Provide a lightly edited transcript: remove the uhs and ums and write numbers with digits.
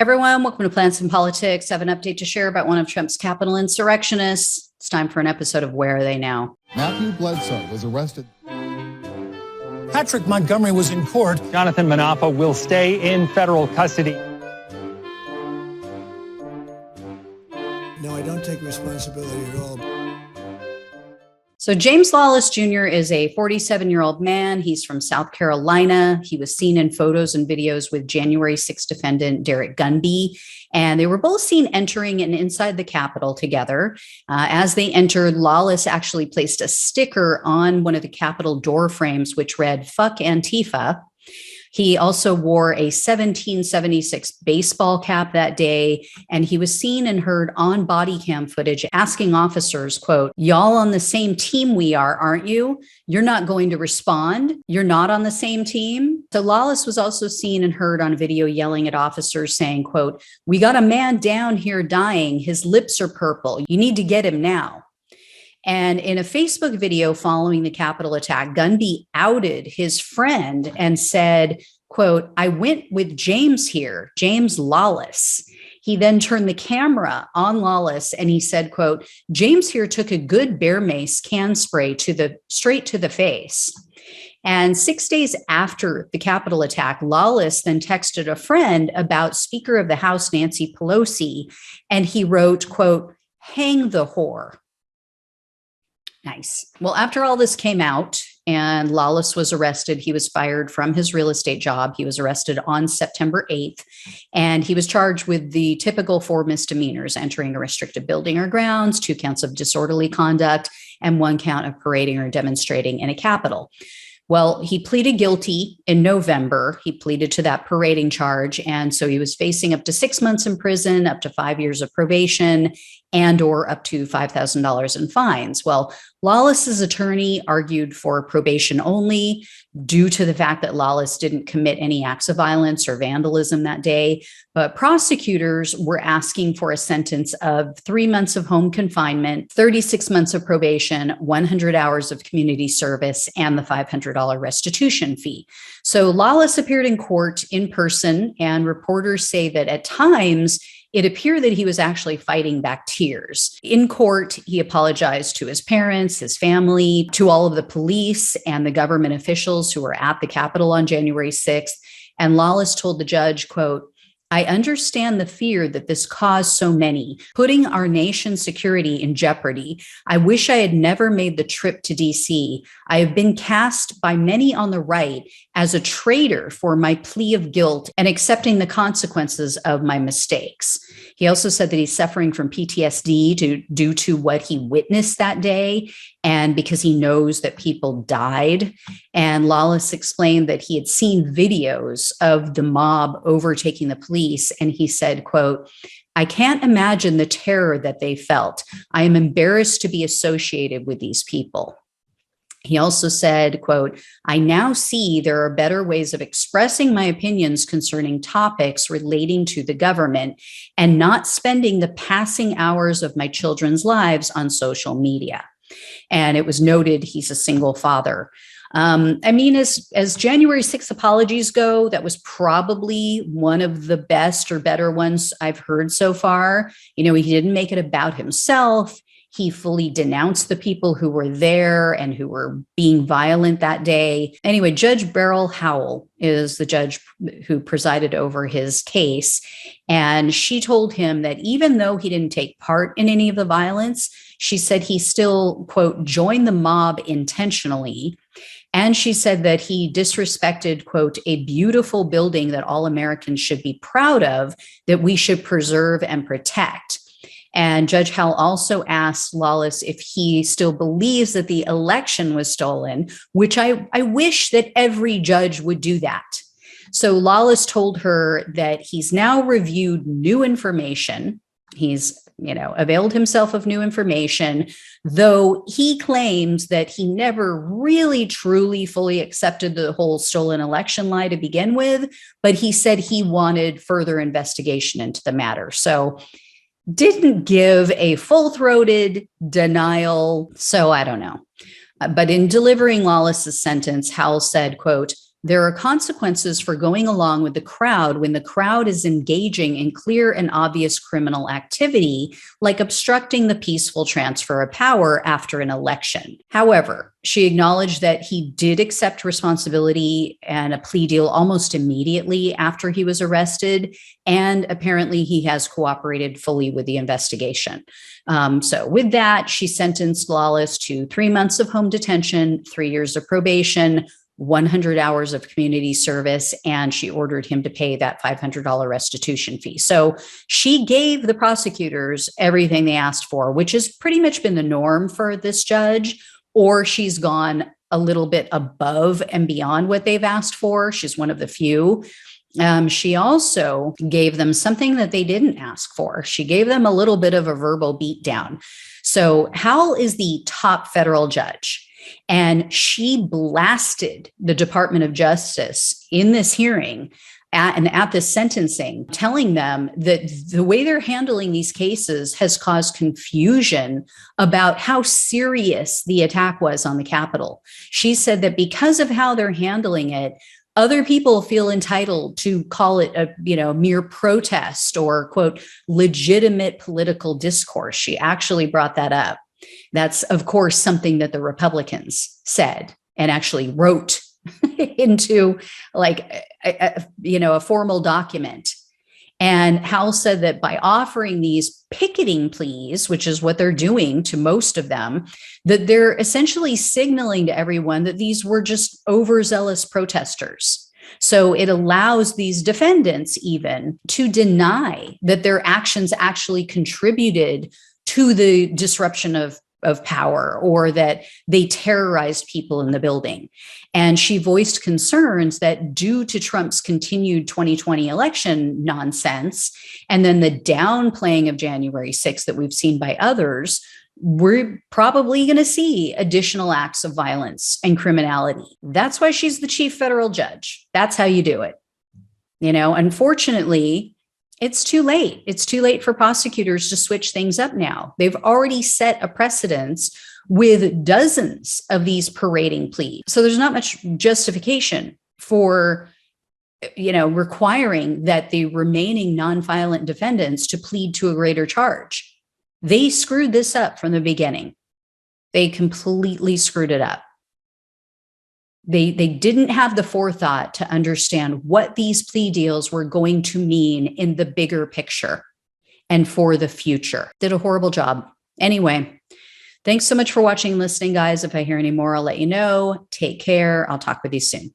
Everyone, welcome to Plants and Politics. I have an update to share about one of Trump's Capitol insurrectionists. It's time for an episode of Where Are They Now? Matthew Bledsoe was arrested. Patrick Montgomery was in court. Jonathan Manapa will stay in federal custody. No, I don't take responsibility at all. So James Lollis Jr. is a 47-year-old man. He's from South Carolina. He was seen in photos and videos with January 6th defendant Derek Gunby, and they were both seen entering and inside the Capitol together. As they entered, Lollis actually placed a sticker on one of the Capitol door frames, which read, "Fuck Antifa." He also wore a 1776 baseball cap that day, and he was seen and heard on body cam footage asking officers, quote, "Y'all on the same team we are, aren't you? You're not going to respond. You're not on the same team." So Lollis was also seen and heard on video yelling at officers saying, quote, "We got a man down here dying. His lips are purple. You need to get him now." And in a Facebook video following the Capitol attack, Gunby outed his friend and said, quote, "I went with James here, James Lollis." He then turned the camera on Lollis and he said, quote, "James here took a good bear mace can spray straight to the face." And 6 days after the Capitol attack, Lollis then texted a friend about Speaker of the House, Nancy Pelosi, and he wrote, quote, "Hang the whore." Nice. Well, after all this came out and Lollis was arrested, he was fired from his real estate job. He was arrested on September 8th, and he was charged with the typical 4 misdemeanors: entering a restricted building or grounds, 2 counts of disorderly conduct, and 1 count of parading or demonstrating in a Capitol. Well, he pleaded guilty in November. He pleaded to that parading charge. And so he was facing up to 6 months in prison, up to 5 years of probation, and or up to $5,000 in fines. Well, Lollis's attorney argued for probation only due to the fact that Lollis didn't commit any acts of violence or vandalism that day. But prosecutors were asking for a sentence of 3 months of home confinement, 36 months of probation, 100 hours of community service, and the $500 restitution fee. So Lollis appeared in court in person, and reporters say that at times it appeared that he was actually fighting back tears. In court, he apologized to his parents, his family, to all of the police and the government officials who were at the Capitol on January 6th. And Lollis told the judge, quote, "I understand the fear that this caused so many, putting our nation's security in jeopardy. I wish I had never made the trip to DC. I have been cast by many on the right as a traitor for my plea of guilt and accepting the consequences of my mistakes." He also said that he's suffering from PTSD due to what he witnessed that day and because he knows that people died. And Lollis explained that he had seen videos of the mob overtaking the police. And he said, quote, "I can't imagine the terror that they felt. I am embarrassed to be associated with these people." He also said, quote, "I now see there are better ways of expressing my opinions concerning topics relating to the government and not spending the passing hours of my children's lives on social media." And it was noted he's a single father. As January 6th apologies go, that was probably one of the best or better ones I've heard so far. He didn't make it about himself. He fully denounced the people who were there and who were being violent that day. Anyway, Judge Beryl Howell is the judge who presided over his case. And she told him that even though he didn't take part in any of the violence, she said he still, quote, "joined the mob intentionally." And she said that he disrespected, quote, "a beautiful building that all Americans should be proud of, that we should preserve and protect." And Judge Howell also asked Lollis if he still believes that the election was stolen, which I wish that every judge would do that. So Lollis told her that he's now reviewed new information. He's, availed himself of new information, though he claims that he never really, truly, fully accepted the whole stolen election lie to begin with, but he said he wanted further investigation into the matter. So didn't give a full-throated denial, so I don't know. But in delivering Lollis's sentence, Howell said, quote, There are consequences for going along with the crowd when the crowd is engaging in clear and obvious criminal activity, like obstructing the peaceful transfer of power after an election. However, she acknowledged that he did accept responsibility and a plea deal almost immediately after he was arrested, and apparently he has cooperated fully with the investigation. So with that, she sentenced Lollis to 3 months of home detention, 3 years of probation, 100 hours of community service, and she ordered him to pay that $500 restitution fee. So she gave the prosecutors everything they asked for, which has pretty much been the norm for this judge, or she's gone a little bit above and beyond what they've asked for. She's one of the few. She also gave them something that they didn't ask for. She gave them a little bit of a verbal beatdown. So Howell is the top federal judge, and she blasted the Department of Justice in this hearing at this sentencing, telling them that the way they're handling these cases has caused confusion about how serious the attack was on the Capitol. She said that because of how they're handling it, other people feel entitled to call it a, mere protest or, quote, legitimate political discourse. She actually brought that up. That's, of course, something that the Republicans said and actually wrote into a formal document. And Howell said that by offering these picketing pleas, which is what they're doing to most of them, that they're essentially signaling to everyone that these were just overzealous protesters. So it allows these defendants even to deny that their actions actually contributed to the disruption of power, or that they terrorized people in the building. And she voiced concerns that due to Trump's continued 2020 election nonsense, and then the downplaying of January 6th that we've seen by others, we're probably going to see additional acts of violence and criminality. That's why she's the chief federal judge. That's how you do it. Unfortunately, it's too late. It's too late for prosecutors to switch things up now. They've already set a precedence with dozens of these parading pleas. So there's not much justification for, requiring that the remaining nonviolent defendants to plead to a greater charge. They screwed this up from the beginning. They completely screwed it up. They didn't have the forethought to understand what these plea deals were going to mean in the bigger picture and for the future. Did a horrible job. Anyway, thanks so much for watching and listening, guys. If I hear any more, I'll let you know. Take care. I'll talk with you soon.